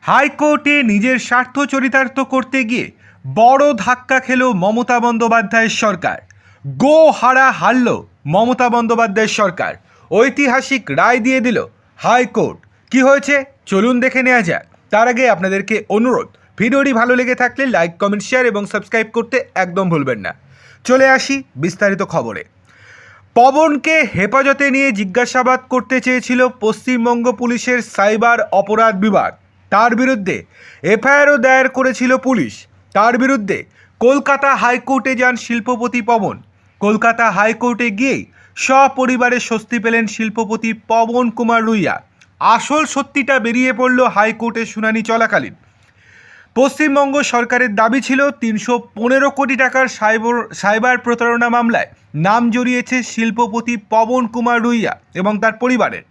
হাইকোর্টে নিজের স্বার্থ চরিতার্থ করতে গিয়ে বড় ধাক্কা খেল মমতা বন্দ্যোপাধ্যায়ের সরকার। গো হারা হারল মমতা বন্দ্যোপাধ্যায়ের সরকার। ঐতিহাসিক রায় দিয়ে দিল হাইকোর্ট। কি হয়েছে চলুন দেখে নেওয়া যাক। তার আগে আপনাদেরকে অনুরোধ, ভিডিওটি ভালো লেগে থাকলে লাইক, কমেন্ট, শেয়ার এবং সাবস্ক্রাইব করতে একদম ভুলবেন না। চলে আসি বিস্তারিত খবরে। পবনকে হেফাজতে নিয়ে জিজ্ঞাসাবাদ করতে চেয়েছিল পশ্চিমবঙ্গ পুলিশের সাইবার অপরাধ বিভাগ। তার বিরুদ্ধে এফআইআরও দায়ের করেছিল পুলিশ। তার বিরুদ্ধে কলকাতা হাইকোর্টে যান শিল্পপতি পবন। কলকাতা হাইকোর্টে গিয়েই সপরিবারে স্বস্তি পেলেন শিল্পপতি পবন কুমার রুইয়া। আসল সত্যিটা বেরিয়ে পড়ল হাইকোর্টের শুনানি চলাকালীন। পশ্চিমবঙ্গ সরকারের দাবি ছিল 315 কোটি টাকার সাইবার প্রতারণা মামলায় নাম জড়িয়েছে শিল্পপতি পবন কুমার রুইয়া এবং তার পরিবারের।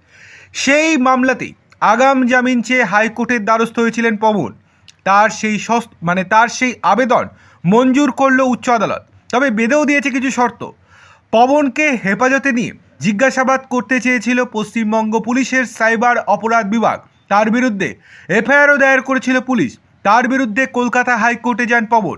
সেই মামলাতেই আগাম জামিন চেয়ে হাইকোর্টের দ্বারস্থ হয়েছিলেন পবন। তার সেই আবেদন মঞ্জুর করল উচ্চ আদালত। তবে বেঁধেও দিয়েছে কিছু শর্ত। পবনকে হেফাজতে নিয়ে জিজ্ঞাসাবাদ করতে চেয়েছিল পশ্চিমবঙ্গ পুলিশের সাইবার অপরাধ বিভাগ। তার বিরুদ্ধে এফআইআরও দায়ের করেছিল পুলিশ। তার বিরুদ্ধে কলকাতা হাইকোর্টে যান পবন।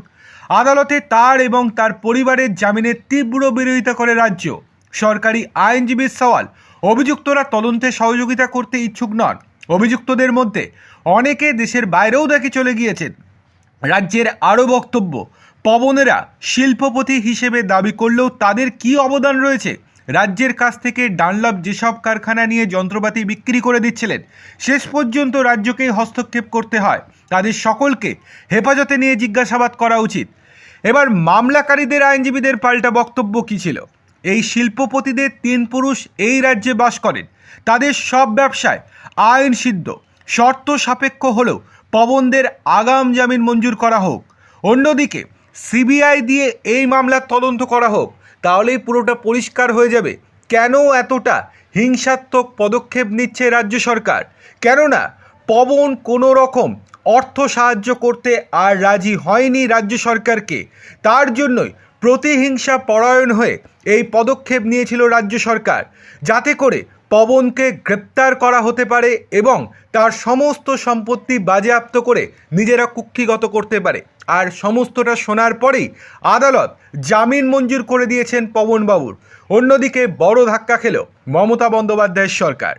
আদালতে তার এবং তার পরিবারের জামিনের তীব্র বিরোধিতা করে রাজ্য। সরকারি আইনজীবীর সওয়াল, অভিযুক্তরা তদন্তে সহযোগিতা করতে ইচ্ছুক নন। অভিযুক্তদের মধ্যে অনেকে দেশের বাইরেও দেখে চলে গিয়েছেন। রাজ্যের আরও বক্তব্য, পবনেরা শিল্পপতি হিসেবে দাবি করলেও তাদের কি অবদান রয়েছে। রাজ্যের কাছ থেকে ডানলপ যেসব কারখানা নিয়ে যন্ত্রপাতি বিক্রি করে দিচ্ছিলেন, শেষ পর্যন্ত রাজ্যকেই হস্তক্ষেপ করতে হয়। তাদের সকলকে হেফাজতে নিয়ে জিজ্ঞাসাবাদ করা উচিত। এবার মামলাকারীদের আইনজীবীদের পাল্টা বক্তব্য কী ছিল? এই শিল্পপতিদের 3 পুরুষ এই রাজ্যে বাস করেন। তাদের সব ব্যবসায় আইন সিদ্ধ, শর্ত সাপেক্ষ হলেও পবনদের আগাম জামিন মঞ্জুর করা হোক। অন্যদিকে সিবিআই দিয়ে এই মামলার তদন্ত করা হোক। তাহলেই পুরোটা পরিষ্কার হয়ে যাবে কেন এতটা হিংসাত্মক পদক্ষেপ নিচ্ছে রাজ্য সরকার। কেননা পবন কোনো রকম অর্থ সাহায্য করতে আর রাজি হয়নি রাজ্য সরকারকে। তার জন্যই প্রতিহিংসা পরায়ণ হয়ে এই পদক্ষেপ নিয়েছিল রাজ্য সরকার, যাতে করে পবনকে গ্রেপ্তার করা হতে পারে এবং তার সমস্ত সম্পত্তি বাজেয়াপ্ত করে নিজেরা কুক্ষিগত করতে পারে। আর সমস্তটা শোনার পরেই আদালত জামিন মঞ্জুর করে দিয়েছেন পবনবাবুর। অন্যদিকে বড় ধাক্কা খেল মমতা বন্দ্যোপাধ্যায়ের সরকার।